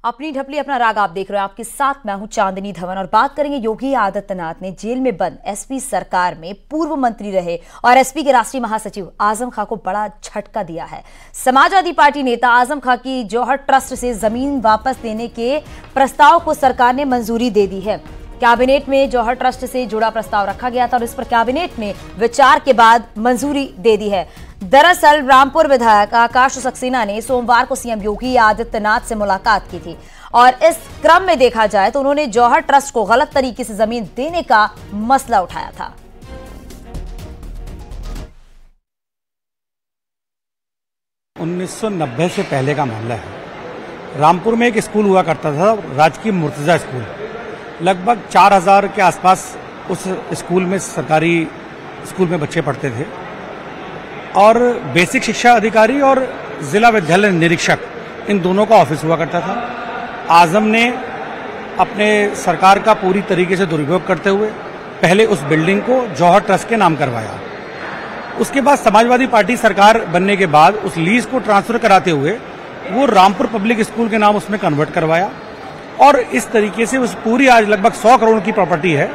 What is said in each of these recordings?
अपनी ढपली अपना राग आप देख रहे हो। आपके साथ मैं हूं चांदनी धवन और बात करेंगे योगी आदित्यनाथ ने जेल में बंद एसपी सरकार में पूर्व मंत्री रहे और एसपी के राष्ट्रीय महासचिव आजम खां को बड़ा झटका दिया है। समाजवादी पार्टी नेता आजम खां की जौहर ट्रस्ट से जमीन वापस लेने के प्रस्ताव को सरकार ने मंजूरी दे दी है। कैबिनेट में जौहर ट्रस्ट से जुड़ा प्रस्ताव रखा गया था और इस पर कैबिनेट ने विचार के बाद मंजूरी दे दी है। दरअसल रामपुर विधायक आकाश सक्सेना ने सोमवार को सीएम योगी आदित्यनाथ से मुलाकात की थी और इस क्रम में देखा जाए तो उन्होंने जौहर ट्रस्ट को गलत तरीके से जमीन देने का मसला उठाया था। $1990 से पहले का मामला है। रामपुर में एक स्कूल हुआ करता था, राजकीय मुर्तजा स्कूल। लगभग 4000 के आसपास उस स्कूल में, सरकारी स्कूल में बच्चे पढ़ते थे और बेसिक शिक्षा अधिकारी और जिला विद्यालय निरीक्षक, इन दोनों का ऑफिस हुआ करता था। आजम ने अपने सरकार का पूरी तरीके से दुरुपयोग करते हुए पहले उस बिल्डिंग को जौहर ट्रस्ट के नाम करवाया। उसके बाद समाजवादी पार्टी सरकार बनने के बाद उस लीज को ट्रांसफर कराते हुए वो रामपुर पब्लिक स्कूल के नाम उसमें कन्वर्ट करवाया और इस तरीके से उस पूरी आज लगभग 100 करोड़ की प्रॉपर्टी है,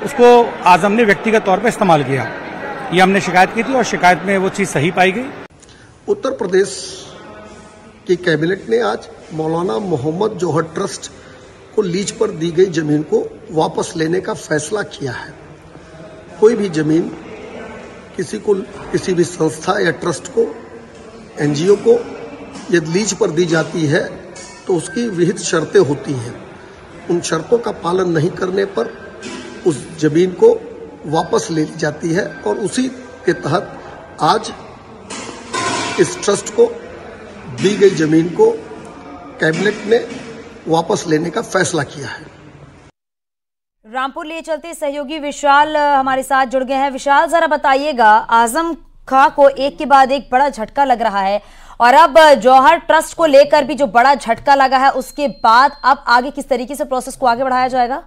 उसको आजम ने व्यक्तिगत तौर पर इस्तेमाल किया। ये हमने शिकायत की थी और शिकायत में वो चीज सही पाई गई। उत्तर प्रदेश की कैबिनेट ने आज मौलाना मोहम्मद जौहर ट्रस्ट को लीज पर दी गई जमीन को वापस लेने का फैसला किया है। कोई भी जमीन किसी भी संस्था या ट्रस्ट को, एनजीओ को यदि लीज पर दी जाती है तो उसकी विहित शर्तें होती हैं। उन शर्तों का पालन नहीं करने पर उस जमीन को वापस ले ली जाती है और उसी के तहत आज इस ट्रस्ट को दी गई जमीन को कैबिनेट ने वापस लेने का फैसला किया है। रामपुर ले चलते सहयोगी विशाल हमारे साथ जुड़ गए हैं। विशाल, जरा बताइएगा, आजम खां को एक के बाद एक बड़ा झटका लग रहा है और अब जौहर ट्रस्ट को लेकर भी जो बड़ा झटका लगा है, उसके बाद अब आगे किस तरीके से प्रोसेस को आगे बढ़ाया जाएगा?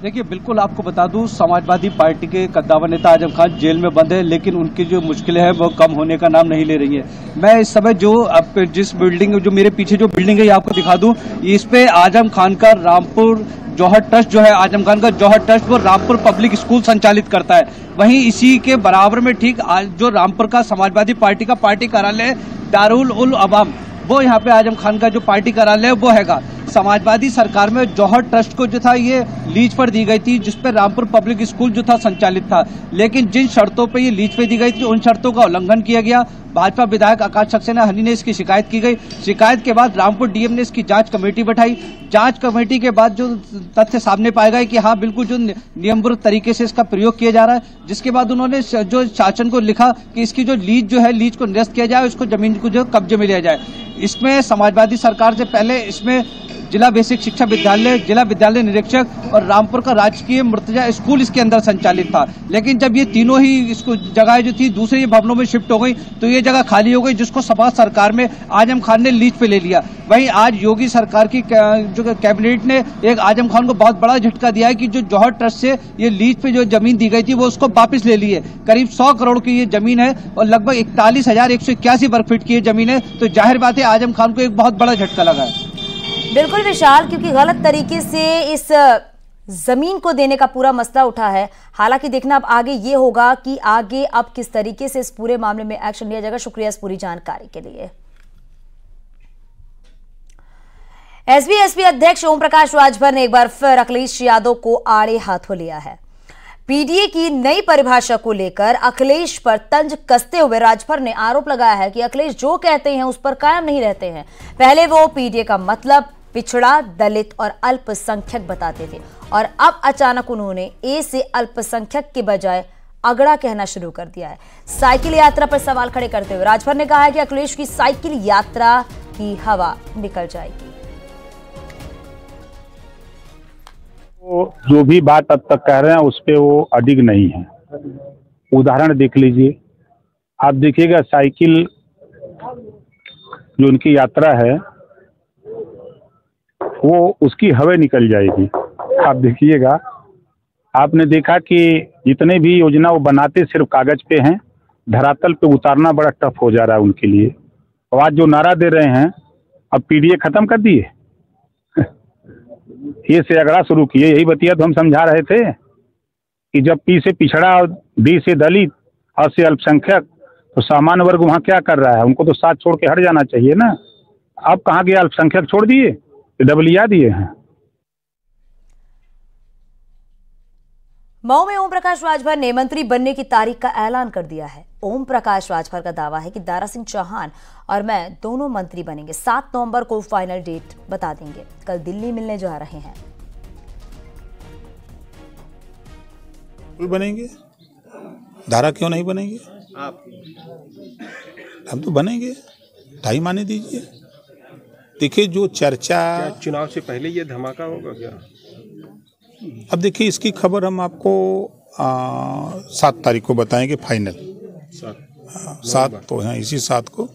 देखिए, बिल्कुल आपको बता दूं, समाजवादी पार्टी के कद्दावर नेता आजम खान जेल में बंद है, लेकिन उनकी जो मुश्किलें हैं वो कम होने का नाम नहीं ले रही है। मैं इस समय जिस बिल्डिंग, जो मेरे पीछे जो बिल्डिंग है, ये आपको दिखा दूं। इस पे आजम खान का रामपुर जौहर ट्रस्ट जो है, आजम खान का जौहर ट्रस्ट वो रामपुर पब्लिक स्कूल संचालित करता है। वहीं इसी के बराबर में ठीक जो रामपुर का समाजवादी पार्टी का पार्टी कार्यालय दारुल उल अवाम, वो यहाँ पे आजम खान का जो पार्टी कार्यालय है वो हैगा। समाजवादी सरकार में जौहर ट्रस्ट को जो था ये लीज पर दी गई थी, जिसपे रामपुर पब्लिक स्कूल जो था संचालित था, लेकिन जिन शर्तों पे ये लीज पे दी गई थी उन शर्तों का उल्लंघन किया गया। भाजपा विधायक आकाश सक्सेना हनी ने इसकी शिकायत की गई। शिकायत के बाद रामपुर डीएम ने इसकी जांच कमेटी बैठाई। जांच कमेटी के बाद जो तथ्य सामने पाए गए कि हाँ, बिल्कुल जो नियमबद्ध तरीके से इसका प्रयोग किया जा रहा है, जिसके बाद उन्होंने जो शासन को लिखा कि इसकी जो लीज जो है, लीज को निरस्त किया जाए, उसको जमीन को जो कब्जे में लिया जाए। इसमें समाजवादी सरकार से पहले इसमें जिला बेसिक शिक्षा विद्यालय, जिला विद्यालय निरीक्षक और रामपुर का राजकीय मुर्तजा स्कूल इसके अंदर संचालित था। लेकिन जब ये तीनों ही जगह जो थी दूसरे भवनों में शिफ्ट हो गई तो ये जगह खाली हो गई, जिसको सपा सरकार में आजम खान ने लीज पे ले लिया। वहीं आज योगी सरकार की जो कैबिनेट ने एक आजम खान को बहुत बड़ा झटका दिया है कि जो जौहर ट्रस्ट से ये लीज पे जो जमीन दी गई थी वो उसको वापस ले ली है। करीब 100 करोड़ की ये जमीन है और लगभग 41,181 वर्ग फीट की ये जमीन है। तो जाहिर बात है आजम खान को एक बहुत बड़ा झटका लगा है। बिल्कुल विशाल, क्योंकि गलत तरीके से इस जमीन को देने का पूरा मसला उठा है। हालांकि देखना अब आगे ये होगा कि आगे अब किस तरीके से इस पूरे मामले में एक्शन लिया जाएगा। शुक्रिया इस पूरी जानकारी के लिए। एसबी अध्यक्ष ओम प्रकाश राजभर ने एक बार फिर अखिलेश यादव को आड़े हाथों लिया है। पीडीए की नई परिभाषा को लेकर अखिलेश पर तंज कसते हुए राजभर ने आरोप लगाया है कि अखिलेश जो कहते हैं उस पर कायम नहीं रहते हैं। पहले वो पीडीए का मतलब पिछड़ा, दलित और अल्पसंख्यक बताते थे और अब अचानक उन्होंने ए से अल्पसंख्यक के बजाय अगड़ा कहना शुरू कर दिया है। साइकिल यात्रा पर सवाल खड़े करते हुए राजभर ने कहा है कि अखिलेश की साइकिल यात्रा की हवा निकल जाएगी। वो जो भी बात अब तक कह रहे हैं उस पे वो अडिग नहीं है। उदाहरण देख लीजिए, आप देखिएगा साइकिल जो उनकी यात्रा है वो उसकी हवा निकल जाएगी। आप देखिएगा, आपने देखा कि जितने भी योजना वो बनाते सिर्फ कागज पे हैं, धरातल पे उतारना बड़ा टफ हो जा रहा है उनके लिए। और आज जो नारा दे रहे हैं, अब पीडीए खत्म कर दिए। ये से अगड़ा शुरू किए। यही बतिया तो हम समझा रहे थे कि जब पी से पिछड़ा और डी से दलित और से अल्पसंख्यक, तो सामान्य वर्ग वहाँ क्या कर रहा है? उनको तो साथ छोड़ के हट जाना चाहिए ना। अब कहाँ गया? अल्पसंख्यक छोड़ दिए, डबलिया दिए हैं। मऊ में ओम प्रकाश राजभर ने मंत्री बनने की तारीख का ऐलान कर दिया है। ओम प्रकाश राजभर का दावा है कि दारा सिंह चौहान और मैं दोनों मंत्री बनेंगे। 7 नवंबर को फाइनल डेट बता देंगे। कल दिल्ली मिलने जा रहे हैं। बनेंगे, दारा क्यों नहीं बनेंगे? आप हम तो बनेंगे, टाइम आने दीजिए। देखिए जो चर्चा चुनाव से पहले ये धमाका होगा क्या? अब देखिए इसकी खबर हम आपको 7 तारीख को बताएंगे फाइनल। 7 तो है, इसी 7 को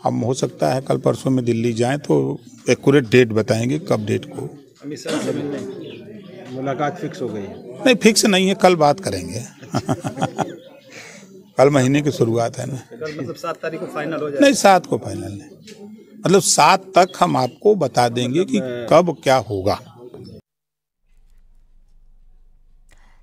हम हो सकता है कल परसों में दिल्ली जाएं तो एक्यूरेट डेट बताएंगे कब डेट को। अमित शाह से मिलने मुलाकात फिक्स हो गई है? नहीं, फिक्स नहीं है, कल बात करेंगे। कल महीने की शुरुआत है ना। मतलब 7 तारीख को फाइनल हो जाएगा? नहीं, 7 को फाइनल नहीं, मतलब 7 तक हम आपको बता देंगे कि कब क्या होगा।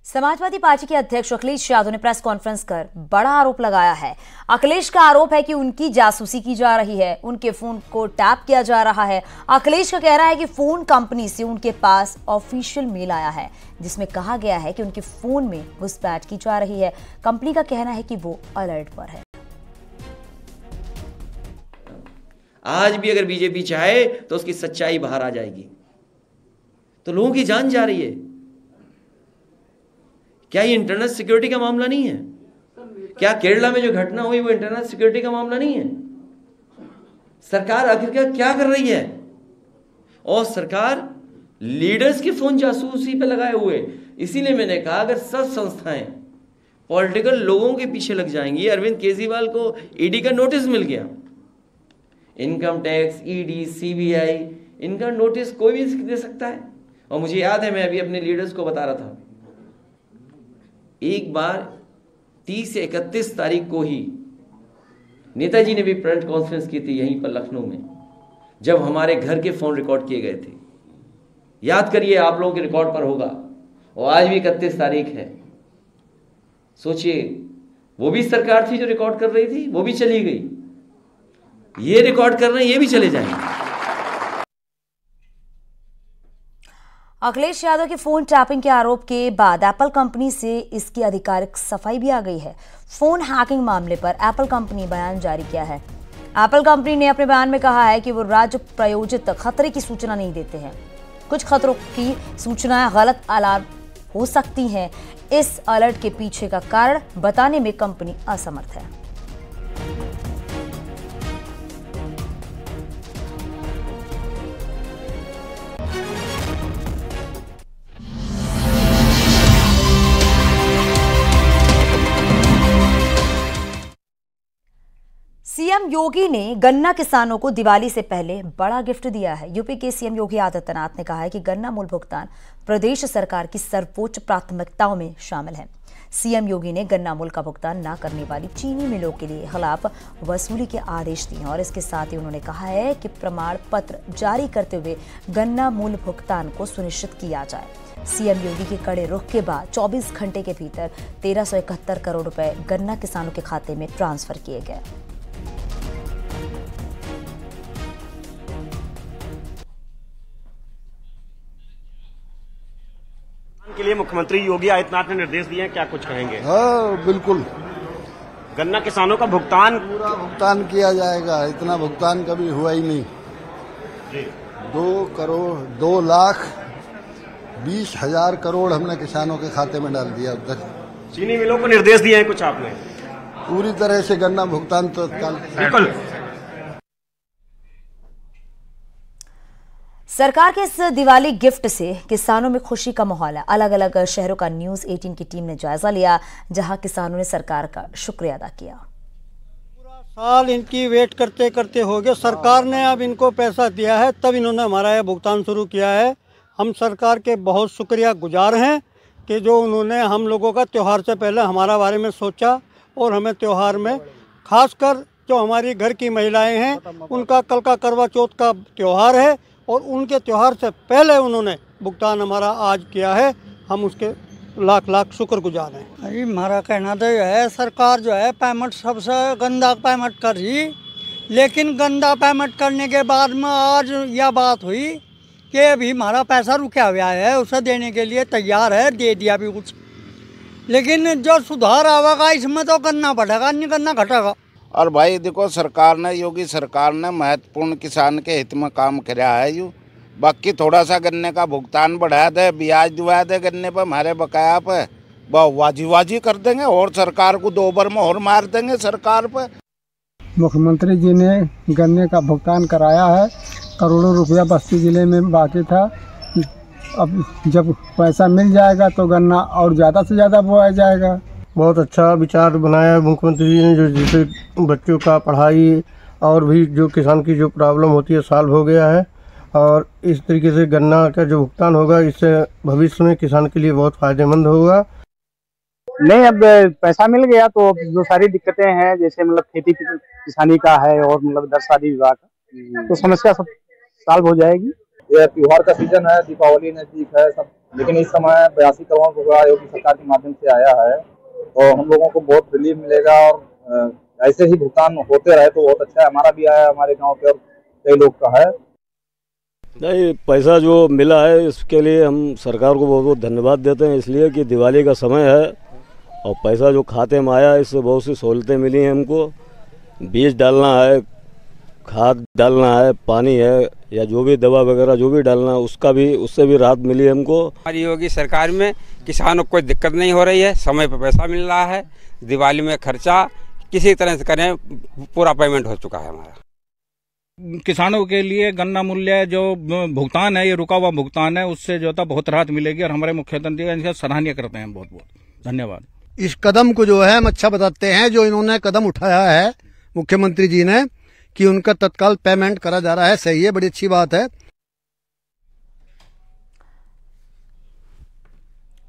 समाजवादी पार्टी के अध्यक्ष अखिलेश यादव ने प्रेस कॉन्फ्रेंस कर बड़ा आरोप लगाया है। अखिलेश का आरोप है कि उनकी जासूसी की जा रही है, उनके फोन को टैप किया जा रहा है। अखिलेश का कहना है कि फोन कंपनी से उनके पास ऑफिशियल मेल आया है जिसमें कहा गया है कि उनके फोन में घुसपैठ की जा रही है। कंपनी का कहना है कि वो अलर्ट पर है। आज भी अगर बीजेपी चाहे तो उसकी सच्चाई बाहर आ जाएगी। तो लोगों की जान जा रही है। क्या ये इंटरनल सिक्योरिटी का मामला नहीं है? क्या केरला में जो घटना हुई वो इंटरनल सिक्योरिटी का मामला नहीं है? सरकार आखिरकार क्या कर रही है? और सरकार लीडर्स के फोन जासूसी पे लगाए हुए। इसीलिए मैंने कहा अगर सब संस्थाएं पॉलिटिकल लोगों के पीछे लग जाएंगी। अरविंद केजरीवाल को ईडी का नोटिस मिल गया, इनकम टैक्स, ईडी, सीबीआई, इनका नोटिस कोई भी दे सकता है। और मुझे याद है मैं अभी अपने लीडर्स को बता रहा था, एक बार 30 से 31 तारीख को ही नेताजी ने भी प्रेस कॉन्फ्रेंस की थी यहीं पर लखनऊ में, जब हमारे घर के फोन रिकॉर्ड किए गए थे। याद करिए, आप लोगों के रिकॉर्ड पर होगा। और आज भी 31 तारीख है। सोचिए, वो भी सरकार थी जो रिकॉर्ड कर रही थी, वो भी चली गई। ये रिकॉर्ड कर रहे हैं, ये भी चले जाएंगे। अखिलेश यादव के फोन टैपिंग के आरोप के बाद एप्पल कंपनी से इसकी आधिकारिक सफाई भी आ गई है। फोन हैकिंग मामले पर एप्पल कंपनी बयान जारी किया है। एप्पल कंपनी ने अपने बयान में कहा है कि वो राज्य प्रायोजित खतरे की सूचना नहीं देते हैं। कुछ खतरों की सूचनाएं गलत अलार्म हो सकती हैं। इस अलर्ट के पीछे का कारण बताने में कंपनी असमर्थ है। सीएम योगी ने गन्ना किसानों को दिवाली से पहले बड़ा गिफ्ट दिया है। यूपी के सीएम योगी आदित्यनाथ ने कहा है कि गन्ना मूल्य भुगतान प्रदेश सरकार की सर्वोच्च प्राथमिकताओं में शामिल है। सीएम योगी ने गन्ना मूल्य का भुगतान न करने वाली चीनी मिलों के लिए खिलाफ वसूली के आदेश दिए और इसके साथ ही उन्होंने कहा है कि प्रमाण पत्र जारी करते हुए गन्ना मूल्य भुगतान को सुनिश्चित किया जाए। सीएम योगी के कड़े रुख के बाद 24 घंटे के भीतर 1371 करोड़ रुपए गन्ना किसानों के खाते में ट्रांसफर किए गए। के लिए मुख्यमंत्री योगी आदित्यनाथ ने निर्देश दिए हैं, क्या कुछ कहेंगे? हाँ, बिल्कुल। गन्ना किसानों का भुगतान पूरा भुगतान किया जाएगा। इतना भुगतान कभी हुआ ही नहीं। 2,20,000 करोड़ हमने किसानों के खाते में डाल दिया अब तक। चीनी मिलों को निर्देश दिए हैं कुछ आपने? पूरी तरह से गन्ना भुगतान तो बिल्कुल। सरकार के इस दिवाली गिफ्ट से किसानों में खुशी का माहौल है। अलग अलग शहरों का न्यूज़ 18 की टीम ने जायजा लिया, जहां किसानों ने सरकार का शुक्रिया अदा किया। पूरा साल इनकी वेट करते करते हो गया। सरकार ने अब इनको पैसा दिया है, तब इन्होंने हमारा यह भुगतान शुरू किया है। हम सरकार के बहुत शुक्रिया गुजार हैं कि जो उन्होंने हम लोगों का त्यौहार से पहले हमारा बारे में सोचा और हमें त्यौहार में खासकर जो हमारी घर की महिलाएं हैं, उनका कल का करवा चौथ का त्यौहार है और उनके त्यौहार से पहले उन्होंने भुगतान हमारा आज किया है। हम उसके लाख लाख शुक्रगुजार हैं। अरे हमारा कहना तो यह है, सरकार जो है पेमेंट सबसे गंदा पेमेंट कर रही, लेकिन गंदा पेमेंट करने के बाद में आज यह बात हुई कि अभी हमारा पैसा रुका हुआ है, उसे देने के लिए तैयार है, दे दिया भी कुछ, लेकिन जो सुधार आवेगा इसमें तो करना पड़ेगा, नहीं करना घटेगा। और भाई देखो, सरकार ने, योगी सरकार ने महत्वपूर्ण किसान के हित में काम किया है। यू बाकी थोड़ा सा गन्ने का भुगतान बढ़ा दे, ब्याज दिवा दे गन्ने पर, हमारे बकाया पे वाजी कर देंगे और सरकार को 2 बार मोहर मार देंगे सरकार पे। मुख्यमंत्री जी ने गन्ने का भुगतान कराया है, करोड़ों रुपया बस्ती जिले में बाकी था। अब जब पैसा मिल जाएगा तो गन्ना और ज़्यादा से ज़्यादा बोया जाएगा। बहुत अच्छा विचार बनाया है मुख्यमंत्री जी ने, जो जिससे बच्चों का पढ़ाई और भी जो किसान की जो प्रॉब्लम होती है सॉल्व हो गया है। और इस तरीके से गन्ना का जो भुगतान होगा, इससे भविष्य में किसान के लिए बहुत फायदेमंद होगा। नहीं, अब पैसा मिल गया तो जो सारी दिक्कतें हैं, जैसे मतलब खेती किसानी का है और मतलब दर शादी विवाह का, तो समस्या सब सॉल्व हो जाएगी। यह त्योहार का सीजन है, दीपावली नजदीक है सब, लेकिन इस समय 82 करोड़ रुपया योगी सरकार के माध्यम से आया है और हम लोगों को बहुत रिलीफ मिलेगा। और ऐसे ही भुगतान होते रहे तो बहुत अच्छा है। हमारा भी आया, हमारे गाँव के और कई लोग का है। नहीं, पैसा जो मिला है इसके लिए हम सरकार को बहुत बहुत धन्यवाद देते हैं, इसलिए कि दिवाली का समय है और पैसा जो खाते में आया, इससे बहुत सी सहूलतें मिली हैं हमको। बीज डालना है, खाद डालना है, पानी है या जो भी दवा वगैरह जो भी डालना है, उससे भी राहत मिली हमको। हमारी योगी सरकार में किसानों को कोई दिक्कत नहीं हो रही है, समय पर पैसा मिल रहा है। दिवाली में खर्चा किसी तरह से करें, पूरा पेमेंट हो चुका है हमारा। किसानों के लिए गन्ना मूल्य जो भुगतान है, ये रुका हुआ भुगतान है, उससे जो था बहुत राहत मिलेगी और हमारे मुख्यमंत्री का इनका सराहनीय करते हैं। बहुत बहुत धन्यवाद। इस कदम को जो है हम अच्छा बताते हैं, जो इन्होंने कदम उठाया है मुख्यमंत्री जी ने, कि उनका तत्काल पेमेंट करा जा रहा है, सही है, बड़ी अच्छी बात है।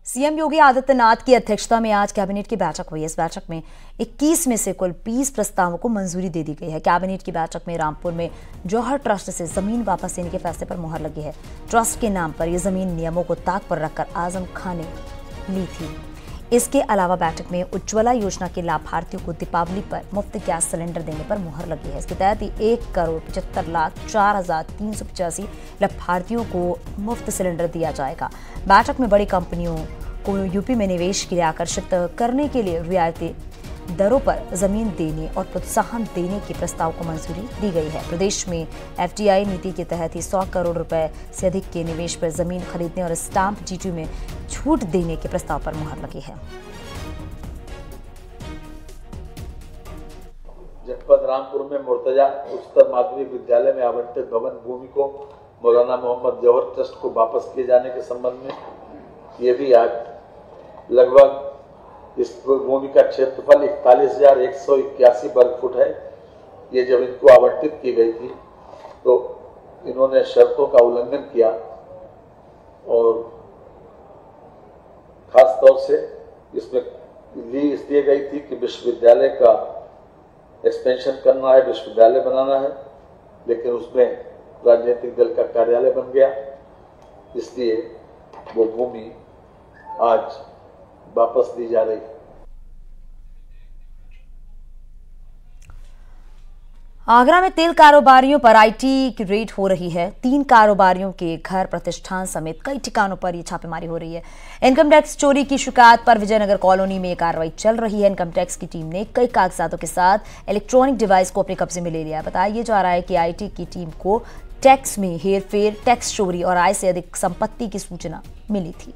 सीएम योगी आदित्यनाथ की अध्यक्षता में आज कैबिनेट की बैठक हुई। इस बैठक में 21 में से कुल 20 प्रस्तावों को मंजूरी दे दी गई है। कैबिनेट की बैठक में रामपुर में जौहर ट्रस्ट से जमीन वापस लेने के फैसले पर मुहर लगी है। ट्रस्ट के नाम पर यह जमीन नियमों को ताक पर रखकर आजम खान ने ली थी। इसके अलावा बैठक में उज्ज्वला योजना के लाभार्थियों को दीपावली पर मुफ्त गैस सिलेंडर देने पर मुहर लगी है। इसके तहत 1,75,04,385 लाभार्थियों को मुफ्त सिलेंडर दिया जाएगा। बैठक में बड़ी कंपनियों को यूपी में निवेश के लिए आकर्षित करने के लिए रियायती दरों पर जमीन देने और प्रोत्साहन देने के प्रस्ताव को मंजूरी दी गई है। प्रदेश में एफडीआई नीति के तहत ही 100 करोड़ रुपए से अधिक के निवेश पर जमीन खरीदने और स्टाम्प ड्यूटी में छूट देने के प्रस्ताव पर मुहर लगी है। जनपद रामपुर में मुर्तजा उच्चतर माध्यमिक विद्यालय में आवंटित भवन भूमि को मौलाना मोहम्मद जौहर ट्रस्ट को वापस किए जाने के संबंध में ये भी आज लगभग इस भूमि का क्षेत्रफल 41,181 वर्ग फुट है। ये जब इनको आवंटित की गई थी तो इन्होंने शर्तों का उल्लंघन किया और खास तौर से इसमें लीज दी गई थी कि विश्वविद्यालय का एक्सपेंशन करना है, विश्वविद्यालय बनाना है, लेकिन उसमें राजनीतिक दल का कार्यालय बन गया। इसलिए वो भूमि आज वापस दी जा रही है। आगरा में तेल कारोबारियों पर आईटी की रेड हो रही है। 3 कारोबारियों के घर, प्रतिष्ठान समेत कई ठिकानों पर ये छापेमारी हो रही है। इनकम टैक्स चोरी की शिकायत पर विजयनगर कॉलोनी में ये कार्रवाई चल रही है। इनकम टैक्स की टीम ने कई कागजातों के साथ इलेक्ट्रॉनिक डिवाइस को अपने कब्जे में ले लिया है। बताया जा रहा है कि आईटी की टीम को टैक्स में हेरफेर, टैक्स चोरी और आय से अधिक संपत्ति की सूचना मिली थी।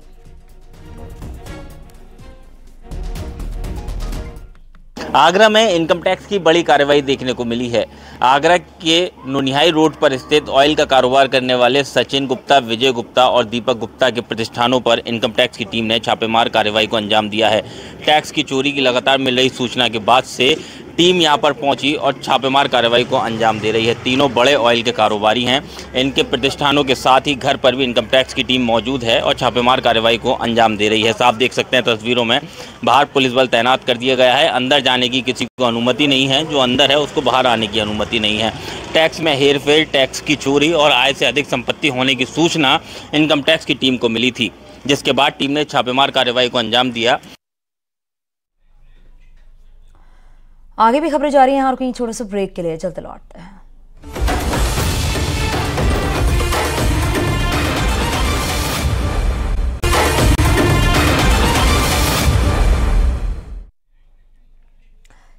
आगरा में इनकम टैक्स की बड़ी कार्रवाई देखने को मिली है। आगरा के नोनिहाई रोड पर स्थित ऑयल का कारोबार करने वाले सचिन गुप्ता, विजय गुप्ता और दीपक गुप्ता के प्रतिष्ठानों पर इनकम टैक्स की टीम ने छापेमार कार्रवाई को अंजाम दिया है। टैक्स की चोरी की लगातार मिल रही सूचना के बाद से टीम यहां पर पहुंची और छापेमार कार्रवाई को अंजाम दे रही है। तीनों बड़े ऑयल के कारोबारी हैं। इनके प्रतिष्ठानों के साथ ही घर पर भी इनकम टैक्स की टीम मौजूद है और छापेमार कार्रवाई को अंजाम दे रही है। साफ देख सकते हैं तस्वीरों में, बाहर पुलिस बल तैनात कर दिया गया है। अंदर जाने की किसी को अनुमति नहीं है, जो अंदर है उसको बाहर आने की अनुमति नहीं है। टैक्स में हेरफेर, टैक्स की चोरी और आय से अधिक संपत्ति होने की सूचना इनकम टैक्स की टीम को मिली थी, जिसके बाद टीम ने छापेमार कार्रवाई को अंजाम दिया। आगे भी खबरें जारी हैं और कहीं छोटे से ब्रेक के लिए जल्द लौटते हैं।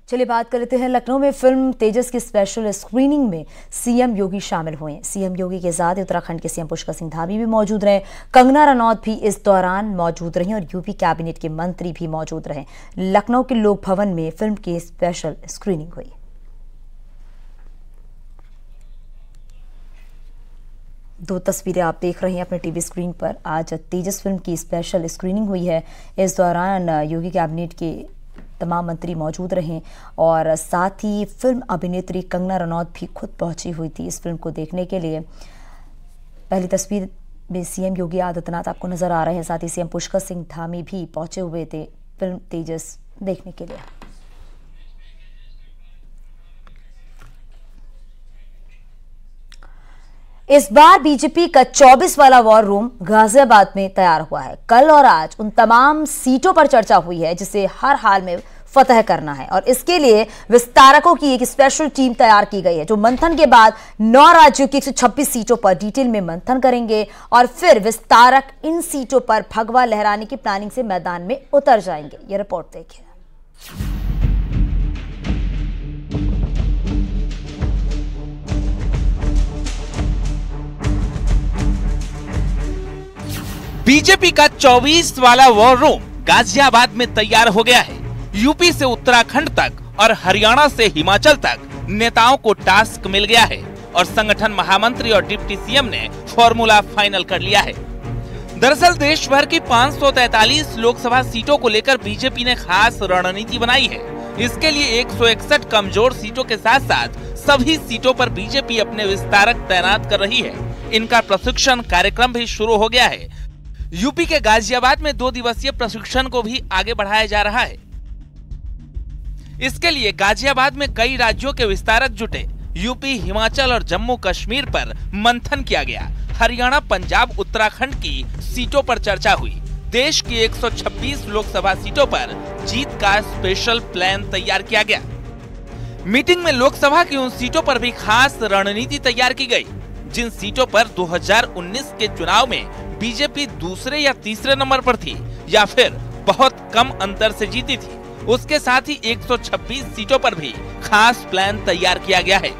चलिए बात कर लेते हैं। लखनऊ में फिल्म तेजस की स्पेशल स्क्रीनिंग में सीएम योगी शामिल हुए। सीएम योगी के साथ उत्तराखंड के सीएम पुष्कर सिंह धामी भी मौजूद रहे। कंगना रनौत भी इस दौरान मौजूद रहीं और यूपी कैबिनेट के मंत्री भी मौजूद रहे। लखनऊ के लोक भवन में फिल्म की स्पेशल स्क्रीनिंग हुई। दो तस्वीरें आप देख रहे हैं अपने टीवी स्क्रीन पर। आज तेजस फिल्म की स्पेशल स्क्रीनिंग हुई है। इस दौरान योगी कैबिनेट के तमाम मंत्री मौजूद रहे और साथ ही फिल्म अभिनेत्री कंगना रनौत भी खुद पहुंची हुई थी इस फिल्म को देखने के लिए। पहली तस्वीर में सीएम योगी आदित्यनाथ आपको नजर आ रहे हैं, साथ ही सीएम पुष्कर सिंह धामी भी पहुंचे हुए थे फिल्म तेजस देखने के लिए। इस बार बीजेपी का 24 वाला वॉर रूम गाजियाबाद में तैयार हुआ है। कल और आज उन तमाम सीटों पर चर्चा हुई है जिसे हर हाल में फतह करना है और इसके लिए विस्तारकों की एक स्पेशल टीम तैयार की गई है, जो मंथन के बाद 9 राज्यों की 126 सीटों पर डिटेल में मंथन करेंगे और फिर विस्तारक इन सीटों पर भगवा लहराने की प्लानिंग से मैदान में उतर जाएंगे। यह रिपोर्ट देखिए। बीजेपी का 24 वाला वॉर रूम गाजियाबाद में तैयार हो गया है। यूपी से उत्तराखंड तक और हरियाणा से हिमाचल तक नेताओं को टास्क मिल गया है और संगठन महामंत्री और डिप्टी सीएम ने फॉर्मूला फाइनल कर लिया है। दरअसल देश भर की 543 लोकसभा सीटों को लेकर बीजेपी ने खास रणनीति बनाई है। इसके लिए 161 कमजोर सीटों के साथ साथ सभी सीटों पर बीजेपी अपने विस्तारक तैनात कर रही है। इनका प्रशिक्षण कार्यक्रम भी शुरू हो गया है। यूपी के गाजियाबाद में 2 दिवसीय प्रशिक्षण को भी आगे बढ़ाया जा रहा है। इसके लिए गाजियाबाद में कई राज्यों के विस्तारक जुटे। यूपी, हिमाचल और जम्मू कश्मीर पर मंथन किया गया। हरियाणा, पंजाब, उत्तराखंड की सीटों पर चर्चा हुई। देश की 126 लोकसभा सीटों पर जीत का स्पेशल प्लान तैयार किया गया। मीटिंग में लोकसभा की उन सीटों पर भी खास रणनीति तैयार की गई जिन सीटों पर 2019 के चुनाव में बीजेपी दूसरे या तीसरे नंबर पर थी या फिर बहुत कम अंतर से जीती थी। उसके साथ ही 126 सीटों पर भी खास प्लान तैयार किया गया है।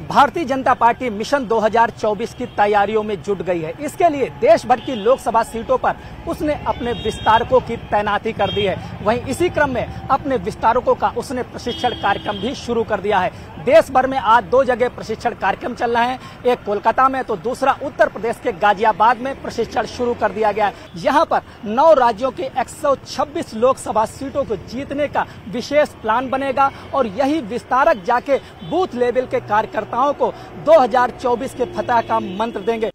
भारतीय जनता पार्टी मिशन 2024 की तैयारियों में जुट गई है। इसके लिए देश भर की लोकसभा सीटों पर उसने अपने विस्तारकों की तैनाती कर दी है। वहीं इसी क्रम में अपने विस्तारकों का उसने प्रशिक्षण कार्यक्रम भी शुरू कर दिया है। देश भर में आज 2 जगह प्रशिक्षण कार्यक्रम चल रहे हैं, एक कोलकाता में तो दूसरा उत्तर प्रदेश के गाजियाबाद में प्रशिक्षण शुरू कर दिया गया है। यहाँ पर 9 राज्यों के 126 लोकसभा सीटों को जीतने का विशेष प्लान बनेगा और यही विस्तारक जाके बूथ लेवल के कार्यकर्ताओं को 2024 के फतह का मंत्र देंगे।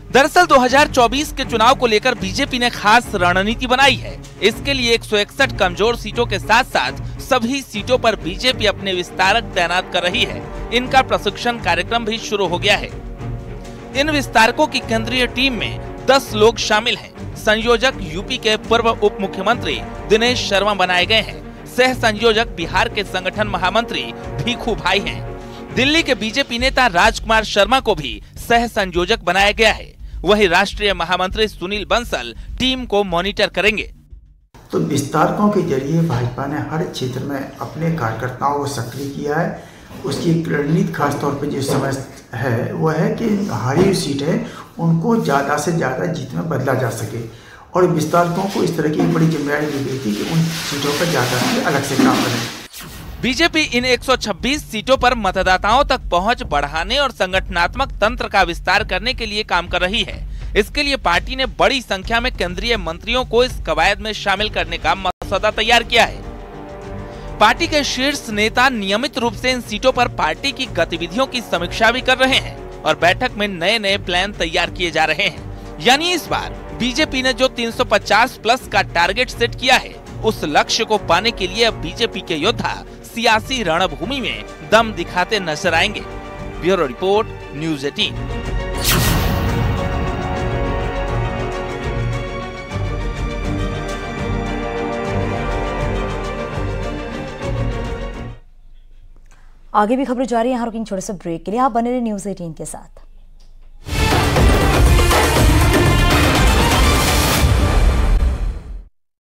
दरअसल 2024 के चुनाव को लेकर बीजेपी ने खास रणनीति बनाई है। इसके लिए 161 कमजोर सीटों के साथ साथ सभी सीटों पर बीजेपी अपने विस्तारक तैनात कर रही है। इनका प्रशिक्षण कार्यक्रम भी शुरू हो गया है। इन विस्तारकों की केंद्रीय टीम में 10 लोग शामिल हैं। संयोजक यूपी के पूर्व उप मुख्यमंत्री दिनेश शर्मा बनाए गए हैं। सह संयोजक बिहार के संगठन महामंत्री भीखू भाई हैं। दिल्ली के बीजेपी नेता राजकुमार शर्मा को भी सह संयोजक बनाया गया है। वहीं राष्ट्रीय महामंत्री सुनील बंसल टीम को मॉनिटर करेंगे। तो विस्तारकों के जरिए भाजपा ने हर क्षेत्र में अपने कार्यकर्ताओं को सक्रिय किया है। उसकी एक रणनीति खासतौर पर जो समय है वो है कि हारी हुई सीट है उनको ज़्यादा से ज़्यादा जीत में बदला जा सके और विस्तारकों को इस तरह की एक बड़ी जिम्मेदारी दी गई थी कि उन सीटों पर ज़्यादा से अलग से काम करें। बीजेपी इन 126 सीटों पर मतदाताओं तक पहुंच बढ़ाने और संगठनात्मक तंत्र का विस्तार करने के लिए काम कर रही है। इसके लिए पार्टी ने बड़ी संख्या में केंद्रीय मंत्रियों को इस कवायद में शामिल करने का मसौदा तैयार किया है। पार्टी के शीर्ष नेता नियमित रूप से इन सीटों पर पार्टी की गतिविधियों की समीक्षा भी कर रहे हैं और बैठक में नए नए प्लान तैयार किए जा रहे हैं। यानी इस बार बीजेपी ने जो 350 प्लस का टारगेट सेट किया है, उस लक्ष्य को पाने के लिए अब बीजेपी के योद्धा सियासी रणभूमि में दम दिखाते नजर आएंगे। Bureau report, news 18। आगे भी खबरें जारी हैं, यहाँ रुकेंगे छोटे से ब्रेक के लिए। आप बने रहे न्यूज़ 18 के साथ।